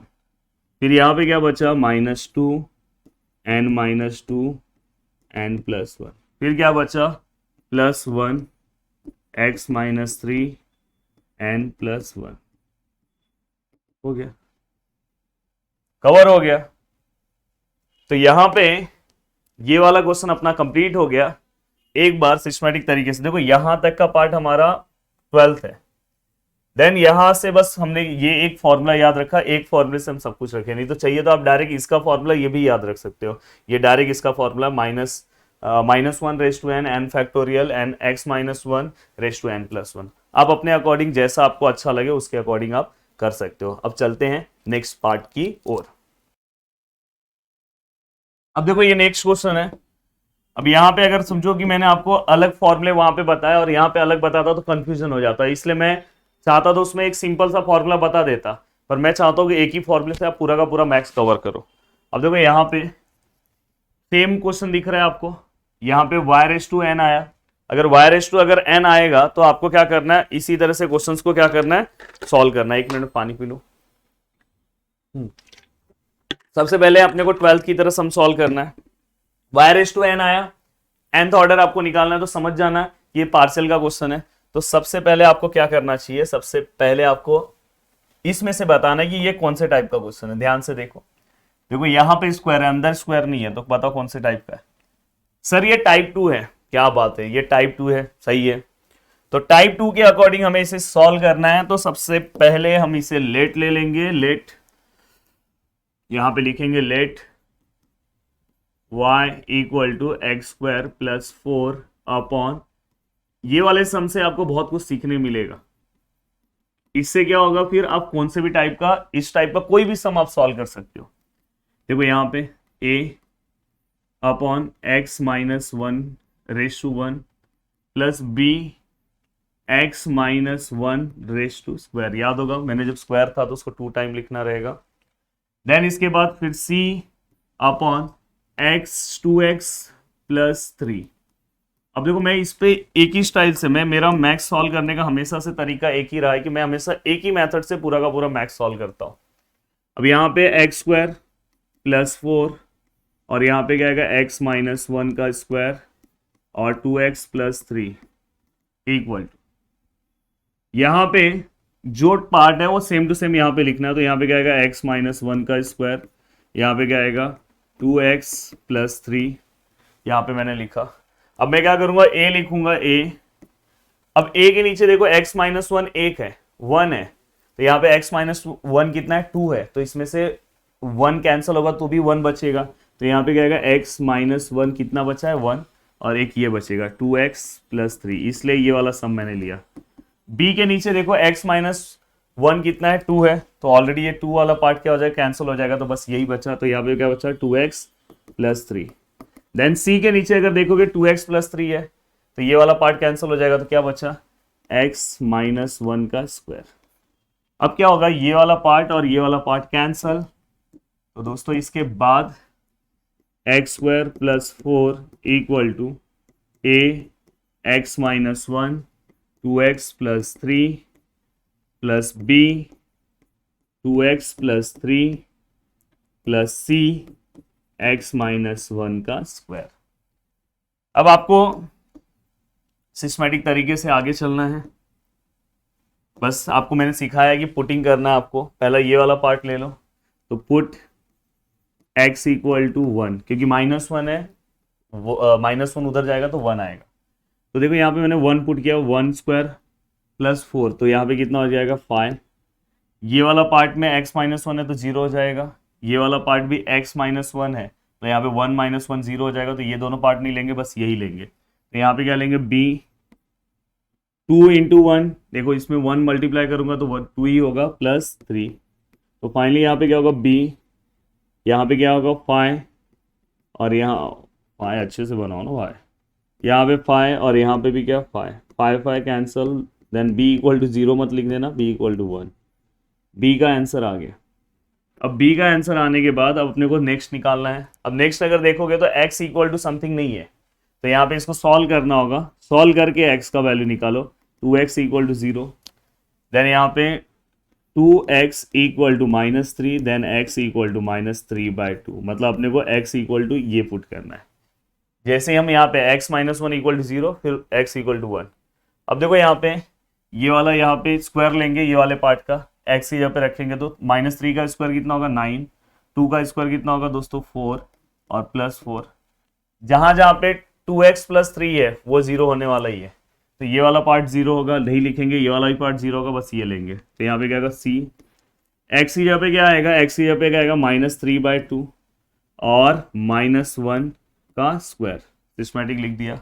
फिर यहाँ पे क्या बचा? -2 n -2 n प्लस 1। फिर क्या बचा? +1 x -3 n प्लस 1। हो गया, कवर हो गया। तो यहां पे ये वाला क्वेश्चन अपना कंप्लीट हो गया। एक बार सिस्टमैटिक तरीके से देखो, यहां तक का पार्ट हमारा 12th है। देन यहां से बस हमने ये एक फॉर्मूला याद रखा, एक फॉर्मूले से हम सब कुछ रखे, नहीं तो चाहिए तो आप डायरेक्ट इसका फॉर्मूला ये भी याद रख सकते हो। ये डायरेक्ट इसका formula -1 raise to n factorial and x -1 raise to n plus 1। आप अपने अकॉर्डिंग जैसा आपको अच्छा लगे उसके अकॉर्डिंग आप कर सकते हो। अब चलते हैं नेक्स्ट पार्ट की ओर। अब देखो ये नेक्स्ट क्वेश्चन है। अब यहाँ पे अगर समझो कि मैंने आपको अलग फॉर्मूले वहां पे बताया और यहाँ पे अलग बताता तो कंफ्यूजन हो जाता है, इसलिए मैं चाहता तो उसमें एक सिंपल सा फॉर्मूला बता देता, पर मैं चाहता हूँ कि एक ही फॉर्मूले से आप पूरा का पूरा मैथ्स कवर करो। अब देखो यहाँ पे सेम क्वेश्चन दिख रहा है आपको, यहाँ पे y रेस टू n आया। अगर y रेस टू अगर n आएगा तो आपको क्या करना है, इसी तरह से क्वेश्चंस को क्या करना है, सॉल्व करना है। एक मिनट पानी पी लो। सबसे पहले अपने को 12th की तरह सम सॉल्व करना है। y रेस टू n आया, nth ऑर्डर आपको निकालना है, तो समझ जाना ये पार्शियल का क्वेश्चन है। तो सबसे पहले आपको क्या करना चाहिए, सबसे पहले आपको इसमें से बताना है कि ये कौन से टाइप का क्वेश्चन है। ध्यान से देखो, देखो यहाँ पे स्क्वायर है, अंदर स्क्वायर नहीं है, तो बताओ कौन से टाइप का है। सर ये टाइप 2 है। क्या बात है, ये टाइप 2 है, सही है। तो टाइप 2 के अकॉर्डिंग हमें इसे सॉल्व करना है। तो सबसे पहले हम इसे लेट ले लेंगे। लेट यहां पे लिखेंगे let y equal to x square plus 4 upon, ये वाले सम से आपको बहुत कुछ सीखने मिलेगा। इससे क्या होगा, फिर आप कौन से भी टाइप का, इस टाइप का कोई भी सम आप सॉल्व कर सकते हो। देखो यहाँ पे a upon x minus 1 raise to 1 plus b x minus 1 raise to square. याद होगा मैंने जब स्क्वायर था तो उसको 2 टाइम लिखना रहेगा। देन इसके बाद फिर c upon x 2x plus 3। अब देखो मैं इस पे एक ही स्टाइल से, मैं मेरा मैथ्स सॉल्व करने का हमेशा से तरीका एक ही रहा है कि मैं हमेशा एक ही मेथड से पूरा का पूरा मैथ्स सॉल्व करता हूँ। अब यहाँ पे एक्स स्क्वायर प्लस 4 और यहाँ पे क्या आएगा एक्स माइनस 1 का स्क्वायर और 2x प्लस 3 इक्वल टू, यहाँ पे जो पार्ट है वो सेम टू सेम यहाँ पे लिखना है। तो यहाँ पे क्या आएगा एक्स माइनस 1 का स्क्वायर, यहाँ पे क्या आएगा 2x प्लस 3, यहाँ पे मैंने लिखा। अब मैं क्या करूंगा, a लिखूंगा a। अब a के नीचे देखो x माइनस 1 1 है, 1 है, तो यहाँ पे x माइनस 1 कितना है, 2 है, तो इसमें से 1 कैंसिल होगा तो भी 1 बचेगा। तो यहाँ पे क्या आएगा x माइनस 1 कितना बचा है, 1, और एक ये बचेगा 2x प्लस 3, इसलिए ये वाला सम मैंने लिया। b के नीचे देखो x माइनस 1 कितना है, 2 है, तो ऑलरेडी ये 2 वाला पार्ट क्या हो जाएगा, कैंसिल हो जाएगा, तो बस यही बचा। तो यहाँ पे क्या बचा, 2x प्लस 3। देन c के नीचे अगर देखोगे 2x प्लस 3 है, तो ये वाला पार्ट कैंसिल हो जाएगा, तो क्या बचा, x माइनस 1 का स्क्वायर। अब क्या होगा, ये वाला पार्ट और ये वाला पार्ट कैंसिल, तो दोस्तों इसके बाद x square plus 4 equal to a x minus 1 2x plus 3 plus b 2x plus 3 plus c x minus 1 का स्क्वायर। अब आपको सिस्टमैटिक तरीके से आगे चलना है। बस आपको मैंने सिखाया है कि पुटिंग करना है आपको। पहला ये वाला पार्ट ले लो, तो पुट x इक्वल टू 1, क्योंकि माइनस 1 है, माइनस 1 उधर जाएगा तो 1 आएगा। तो देखो यहाँ पे मैंने 1 पुट किया, 1 स्क्वायर प्लस 4, तो यहाँ पे कितना हो जाएगा 5। ये वाला पार्ट में x माइनस 1 है तो 0 हो जाएगा, ये वाला पार्ट भी x माइनस 1 है, तो यहाँ पे 1 माइनस 1 0 हो जाएगा, तो ये दोनों पार्ट नहीं लेंगे, बस यही लेंगे। तो यहाँ पे क्या लेंगे, b 2 इंटू 1, देखो इसमें 1 मल्टीप्लाई करूंगा तो 2 ही होगा, प्लस 3। तो फाइनली यहाँ पे क्या होगा, b, यहाँ पे क्या होगा 5, और यहाँ 5 अच्छे से बनाओ ना भाई, यहाँ पे 5 और यहाँ पे भी क्या 5 5 cancel. Then b equal to 0 मत लिख देना, b इक्वल टू 1। b का आंसर आ गया। अब b का आंसर आने के बाद अब अपने को नेक्स्ट निकालना है। अब नेक्स्ट अगर देखोगे तो x इक्वल टू समथिंग नहीं है, तो यहाँ पे इसको सॉल्व करना होगा। सॉल्व करके x का वैल्यू निकालो, 2x इक्वल टू 0, देन यहाँ पे 2x equal to minus 3, then x equal to minus 3/2, मतलब अपने को x इक्वल टू ये पुट करना है। जैसे हम यहाँ पे x माइनस 1 इक्वल टू 0, फिर x इक्वल टू 1। अब देखो यहाँ पे ये वाला, यहाँ पे स्क्वायर लेंगे ये वाले पार्ट का, x की जगह पे रखेंगे, तो माइनस 3 का स्क्वायर कितना होगा 9, 2 का स्क्वायर कितना होगा दोस्तों 4, और प्लस 4। जहां जहां पे 2x प्लस 3 है वो 0 होने वाला ही है, तो ये वाला पार्ट 0 होगा, नहीं लिखेंगे, ये वाला भी पार्ट 0 होगा, बस ये लेंगे। तो यहाँ पे क्या आएगा c, x की जगह पे क्या आएगा, x की जगह पे क्या आएगा माइनस 3/2 और माइनस 1 का स्क्वायर, सिस्टमैटिक लिख दिया।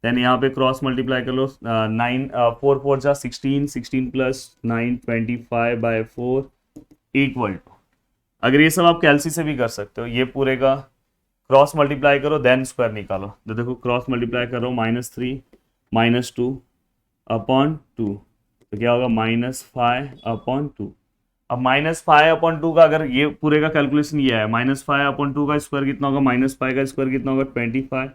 देन यहाँ पे क्रॉस मल्टीप्लाई कर लो, 9 4 4 जा 16, 16 प्लस 9 25/4 इक्वल टू, अगर ये सब आप कैलसी से भी कर सकते हो, ये पूरे का क्रॉस मल्टीप्लाई करो देन स्क्वायर निकालो। तो देखो क्रॉस मल्टीप्लाई करो, -3 -2 अपॉन 2, तो क्या होगा -5/2, अब -5/2 का अगर ये पूरे का कैलकुलेशन ये है, -5/2 का स्क्वायर कितना होगा, -5 का स्क्वायर कितना होगा 25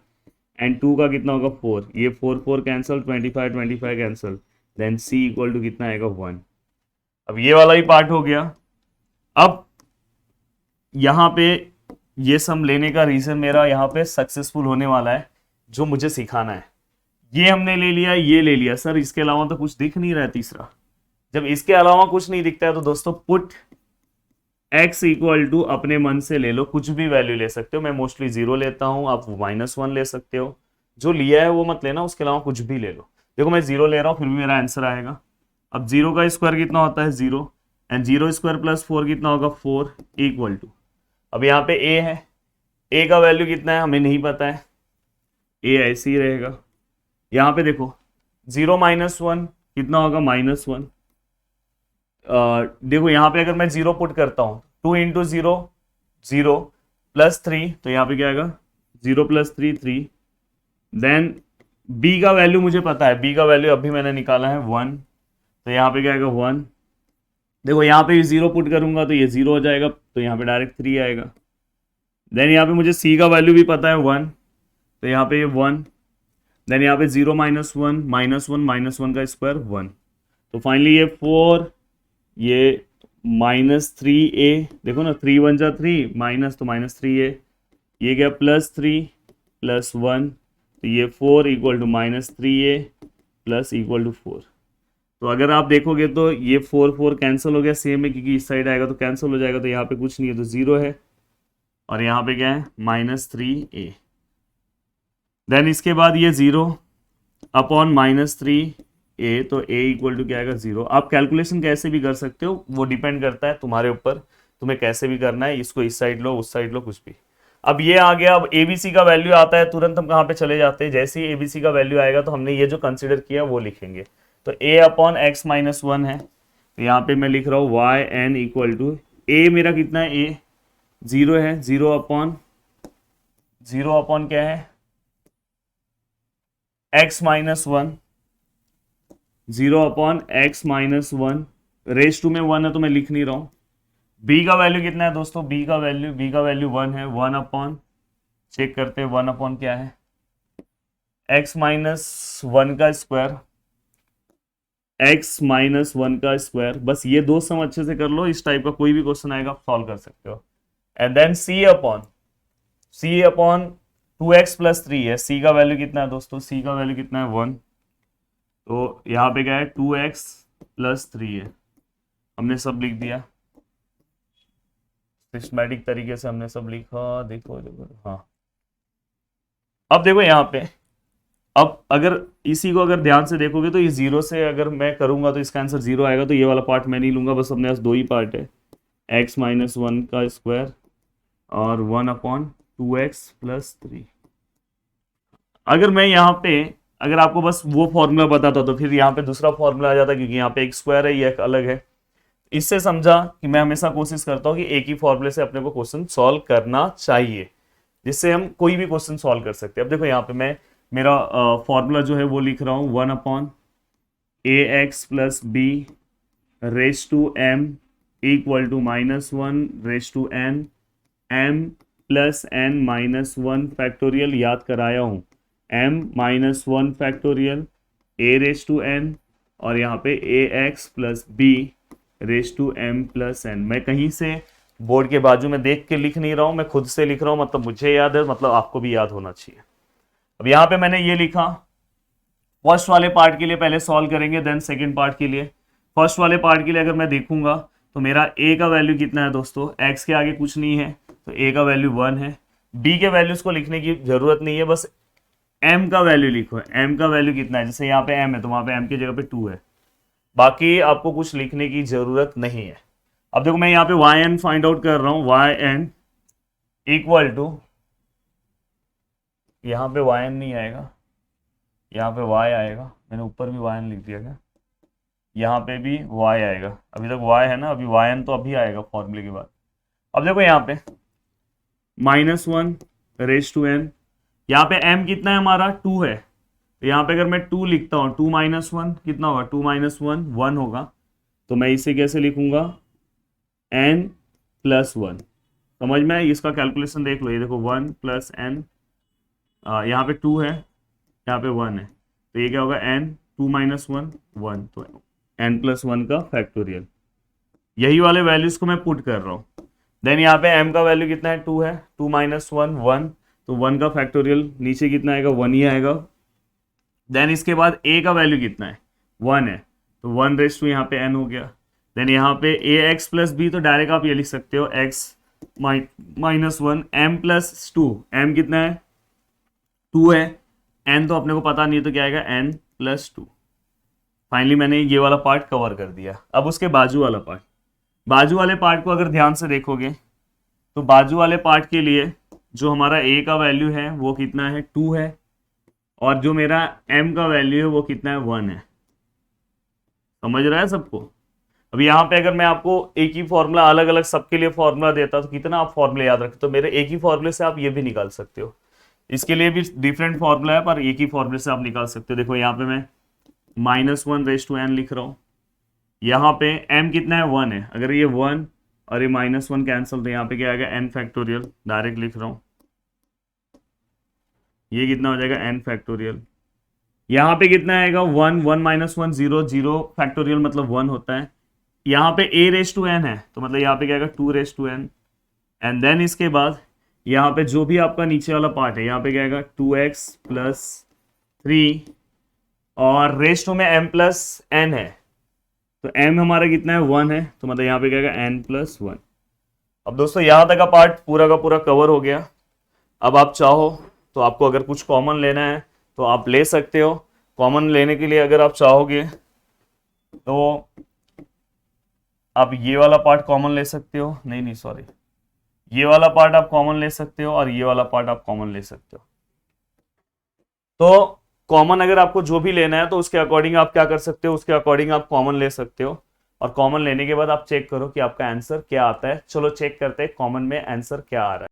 एंड 2 का कितना होगा 4, ये 4 cancel, 25 cancel, then c equal to कितना आएगा 1। अब ये वाला ही पार्ट हो गया। अब यहाँ पे ये सम लेने का रीजन मेरा यहाँ पे सक्सेसफुल होने वाला है, जो मुझे सिखाना है। ये हमने ले लिया, ये ले लिया, सर इसके अलावा तो कुछ दिख नहीं रहा है तीसरा। जब इसके अलावा कुछ नहीं दिखता है तो दोस्तों पुट x इक्वल टू अपने मन से ले लो, कुछ भी वैल्यू ले सकते हो। मैं मोस्टली 0 लेता हूं, आप -1 ले सकते हो, जो लिया है वो मत लेना, उसके अलावा कुछ भी ले लो। देखो मैं 0 ले रहा हूं, फिर भी मेरा आंसर आएगा। अब 0 का स्क्वायर कितना होता है 0, एंड 0 स्क्वायर प्लस 4 कितना होगा 4 इक्वल टू, अब यहाँ पे a है, a का वैल्यू कितना है हमें नहीं पता है, a ऐसे ही रहेगा। यहाँ पे देखो 0 -1 कितना होगा -1। देखो यहाँ पे अगर मैं 0 पुट करता हूँ, 2 इंटू 0 0 प्लस 3, तो यहाँ पे क्या आएगा 0 प्लस 3 3। देन b का वैल्यू मुझे पता है, b का वैल्यू अभी मैंने निकाला है 1, तो यहाँ पे क्या आएगा 1। देखो यहाँ पे 0 पुट करूंगा तो ये 0 हो जाएगा, तो यहाँ पे डायरेक्ट 3 आएगा। देन यहाँ पे मुझे c का वैल्यू भी पता है 1, तो यहाँ पे ये 1। देन यहाँ पे 0 -1 -1 का स्क्वायर 1, तो फाइनली ये 4, ये -3a, देखो ना 3 1 जा 3 माइनस, तो -3a, ये गया +3 + 1, तो ये 4 equal to -3a plus equal to 4। तो अगर आप देखोगे तो ये 4 4 कैंसिल हो गया, सेम है क्योंकि इस साइड आएगा तो कैंसिल हो जाएगा, तो यहाँ पे कुछ नहीं है तो 0 है, और यहाँ पे क्या है -3a। देन इसके बाद ये 0 अपॉन -3a, तो a इक्वल टू क्या आएगा 0। आप कैलकुलेशन कैसे भी कर सकते हो, वो डिपेंड करता है तुम्हारे ऊपर, तुम्हें कैसे भी करना है, इसको इस साइड लो उस साइड लो कुछ भी। अब ये आ गया, अब abc का वैल्यू आता है, तुरंत हम कहाँ पे चले जाते हैं, जैसे ही abc का वैल्यू आएगा तो हमने ये जो कंसिडर किया वो लिखेंगे। तो a अपॉन x -1 है, तो यहाँ पे मैं लिख रहा हूँ yn इक्वल टू, a मेरा कितना है, a 0 है, 0 अपॉन क्या है x -1, 0 upon x -1, raise to में 1 है तो मैं लिख नहीं रहा हूँ। b का वैल्यू कितना है दोस्तों, b का वैल्यू 1 है, 1 अपॉन, चेक करते हैं 1 अपॉन क्या है, x -1 का स्क्वायर, x -1 का स्क्वायर। बस ये दो सम अच्छे से कर लो, इस टाइप का कोई भी क्वेश्चन आएगा आप सॉल्व कर सकते हो। And then c upon 2x + 3 है, c का वैल्यू कितना है दोस्तों, c का वैल्यू कितना है 1, तो यहाँ पे क्या है 2x + 3 है, हमने सब लिख दिया सिस्टमैटिक तरीके से, हमने सब लिखा। देखो हाँ, अब देखो यहाँ पे, अब अगर इसी को अगर ध्यान से देखोगे तो ये 0 से अगर मैं करूंगा तो इसका आंसर 0 आएगा, तो ये वाला पार्ट मैं नहीं लूंगा, बस अपने पास दो ही पार्ट है, x -1 का स्क्वायर और 1 अपॉन 2x + 3। अगर मैं यहाँ पे, अगर आपको बस वो फॉर्मूला बताता तो फिर यहाँ पे दूसरा फॉर्मूला आ जाता, क्योंकि यहाँ पे एक स्क्वायर है, ये एक अलग है। इससे समझा कि मैं हमेशा कोशिश करता हूँ कि एक ही फॉर्मूले से अपने को क्वेश्चन सॉल्व करना चाहिए, जिससे हम कोई भी क्वेश्चन सॉल्व कर सकते हैं। अब देखो यहाँ पे मैं मेरा फॉर्मूला जो है वो लिख रहा हूँ, 1 upon ax + b raise to m equal to -1 raise to n, m + n -1 factorial, याद कराया हूँ, m -1 factorial a raise to n, और यहाँ पे ax + b raise to m + n। मैं कहीं से बोर्ड के बाजू में देख के लिख नहीं रहा हूँ, मैं खुद से लिख रहा हूँ, मतलब मुझे याद है, मतलब आपको भी याद होना चाहिए। अब यहाँ पे मैंने ये लिखा, फर्स्ट वाले पार्ट के लिए पहले सॉल्व करेंगे, देन सेकंड पार्ट के लिए। फर्स्ट वाले पार्ट के लिए अगर मैं देखूंगा तो मेरा a का वैल्यू कितना है दोस्तों, x के आगे कुछ नहीं है, तो a का वैल्यू 1 है। b के वैल्यूज को लिखने की जरूरत नहीं है, बस m का वैल्यू लिखो, m का वैल्यू कितना है, जैसे यहाँ पे m है तो वहां पे m की जगह पे 2 है, बाकी आपको कुछ लिखने की जरूरत नहीं है। अब देखो मैं यहाँ पे yn फाइंड आउट कर रहा हूँ, yn इक्वल टू, यहाँ पे yn नहीं आएगा, यहाँ पे y आएगा, मैंने ऊपर भी yn लिख दिया क्या, यहाँ पे भी y आएगा, अभी तक y है ना, अभी yn तो अभी आएगा फॉर्मूले के बाद। अब देखो यहाँ पे -1 रेस टू n, यहाँ पे m कितना है हमारा 2 है, तो यहाँ पे अगर मैं 2 लिखता हूँ, 2 - 1 कितना होगा, 2 - 1 1 होगा, तो मैं इसे कैसे लिखूंगा n प्लस वन। समझ में? इसका कैलकुलेशन देख लो, ये देखो 1 प्लस एन, यहाँ पे 2 है, यहाँ पे 1 है, तो ये क्या होगा n 2 माइनस वन 1, तो n प्लस वन का फैक्टोरियल। यही वाले वैल्यूज को मैं पुट कर रहा हूँ। देन यहाँ पे m का वैल्यू कितना है, 2 है, 2 माइनस वन 1, तो 1 का फैक्टोरियल नीचे कितना आएगा, 1 ही आएगा। देन इसके बाद a का वैल्यू कितना है, 1 है, तो 1 रेस टू यहाँ पे n हो गया। देन यहाँ पे a x प्लस b, तो डायरेक्ट आप ये लिख सकते हो x minus one, m plus two, m कितना है 2 है, n तो अपने को पता नहीं है तो क्या आएगा n प्लस टू। फाइनली मैंने ये वाला पार्ट कवर कर दिया। अब उसके बाजू वाला पार्ट, बाजू वाले पार्ट को अगर ध्यान से देखोगे तो बाजू वाले पार्ट के लिए जो हमारा a का वैल्यू है वो कितना है, 2 है, और जो मेरा m का वैल्यू है वो कितना है, 1 है। समझ रहा है सबको? अब यहाँ पे अगर मैं आपको एक ही फॉर्मूला अलग अलग सबके लिए फॉर्मूला देता तो कितना आप फॉर्मूले याद रखते, तो मेरे एक ही फॉर्मूले से आप ये भी निकाल सकते हो। इसके लिए भी डिफरेंट फॉर्मूला है पर एक ही फॉर्मूले से आप निकाल सकते हो। देखो यहाँ पे मैं -1 रेस टू n लिख रहा हूँ, यहाँ पे m कितना है, 1 है, अगर ये 1 और ये -1 कैंसिल तो यहाँ पे क्या आएगा, n फैक्टोरियल, डायरेक्ट लिख रहा हूँ, ये कितना हो जाएगा n फैक्टोरियल। यहाँ पे कितना आएगा, 1 1 माइनस 1 0 0 फैक्टोरियल मतलब 1 होता है। यहाँ पे a रेस टू n है तो मतलब यहाँ पे क्या आएगा, 2 raise to n। And then इसके बाद यहाँ पे जो भी आपका नीचे वाला पार्ट है यहाँ पे क्या आएगा, 2x प्लस 3, और रेस टू में m प्लस n है, तो m हमारा कितना है, 1 है, तो मतलब यहाँ पे क्या आएगा n प्लस 1। अब दोस्तों यहाँ तक का पार्ट पूरा का पूरा कवर हो गया। अब आप चाहो तो आपको अगर कुछ कॉमन लेना है तो आप ले सकते हो। कॉमन लेने के लिए अगर आप चाहोगे तो आप ये वाला पार्ट कॉमन ले सकते हो, नहीं सॉरी, ये वाला पार्ट आप कॉमन ले सकते हो और ये वाला पार्ट आप कॉमन ले सकते हो। तो कॉमन अगर आपको जो भी लेना है तो उसके अकॉर्डिंग आप क्या कर सकते हो, उसके अकॉर्डिंग आप कॉमन ले सकते हो, और कॉमन लेने के बाद आप चेक करो कि आपका आंसर क्या आता है। चलो चेक करते हैं कॉमन में आंसर क्या आ रहा है।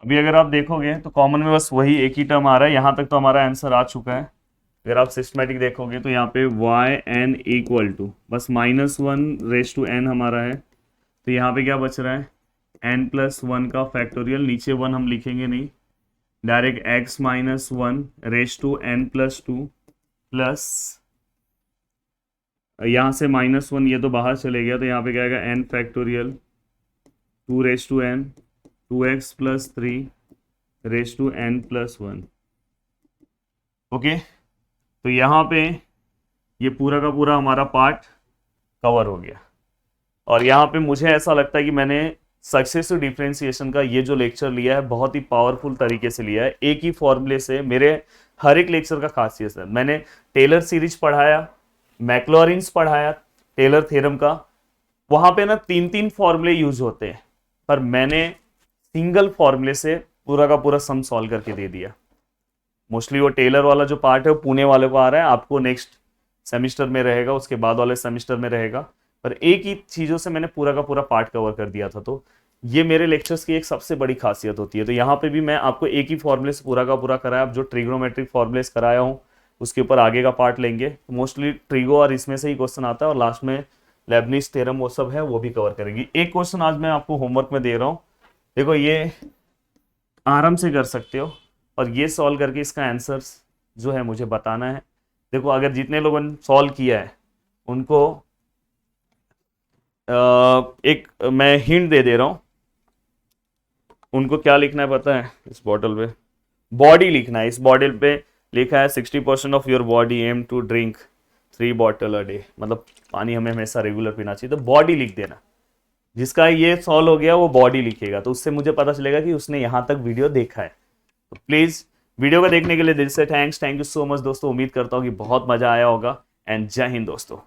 अभी अगर आप देखोगे तो कॉमन में बस वही एक ही टर्म आ रहा है, यहाँ तक तो हमारा आंसर आ चुका है। अगर आप सिस्टमेटिक देखोगे तो यहाँ पे yn इक्वल टू बस -1 रेस टू n हमारा है, तो यहाँ पे क्या बच रहा है, n प्लस 1 का फैक्टोरियल, नीचे 1 हम लिखेंगे नहीं, direct x minus 1 raise to n plus 2 plus यहाँ से -1 ये तो बाहर चले गया, तो यहाँ पे क्या आएगा, n factorial 2 raise to n 2x plus 3 raise to n plus 1। Okay, तो यहाँ पे ये पूरा का पूरा हमारा पार्ट कवर हो गया। और यहाँ पे मुझे ऐसा लगता है कि मैंने सक्सेसिव डिफरेंशिएशन का ये जो लेक्चर लिया है बहुत ही पावरफुल तरीके से लिया है। एक ही फॉर्मूले से मेरे हर एक लेक्चर का खासियत है, मैंने टेलर सीरीज पढ़ाया, मैक्लॉरिन्स पढ़ाया, टेलर थ्योरम का, वहाँ पे ना 3 फॉर्मूले यूज होते हैं, पर मैंने सिंगल फॉर्मूले से पूरा का पूरा सम सॉल्व करके दे दिया। मोस्टली वो टेलर वाला जो पार्ट है वो पुणे वाले को आ रहा है, आपको नेक्स्ट सेमिस्टर में रहेगा, उसके बाद वाले सेमिस्टर में रहेगा, पर एक ही चीज़ों से मैंने पूरा का पूरा पार्ट कवर कर दिया था। तो ये मेरे लेक्चर्स की एक सबसे बड़ी खासियत होती है। तो यहाँ पे भी मैं आपको एक ही फॉर्मूले से पूरा का पूरा कराया। अब जो ट्रिग्नोमेट्रिक फॉर्मूलेस कराया हूँ उसके ऊपर आगे का पार्ट लेंगे, मोस्टली ट्रिगो और इसमें से ही क्वेश्चन आता है, और लास्ट में लेबनीज थ्योरम वो सब है वो भी कवर करेंगे। एक क्वेश्चन आज मैं आपको होमवर्क में दे रहा हूँ, देखो ये आराम से कर सकते हो, और ये सॉल्व करके इसका आंसर जो है मुझे बताना है। देखो अगर जितने लोगों ने सॉल्व किया है उनको एक मैं हिंट दे रहा हूं, उनको क्या लिखना है पता है, इस बॉटल पे बॉडी लिखना है। इस बॉटल पे लिखा है 60% of your body aim to drink 3 bottle a day, मतलब पानी हमें हमेशा रेगुलर पीना चाहिए, तो बॉडी लिख देना। जिसका ये सॉल्व हो गया वो बॉडी लिखेगा, तो उससे मुझे पता चलेगा कि उसने यहाँ तक वीडियो देखा है। तो प्लीज वीडियो को देखने के लिए दिल से thanks, thank you so much दोस्तों। उम्मीद करता हूँ कि बहुत मजा आया होगा, एंड जय हिंद दोस्तों।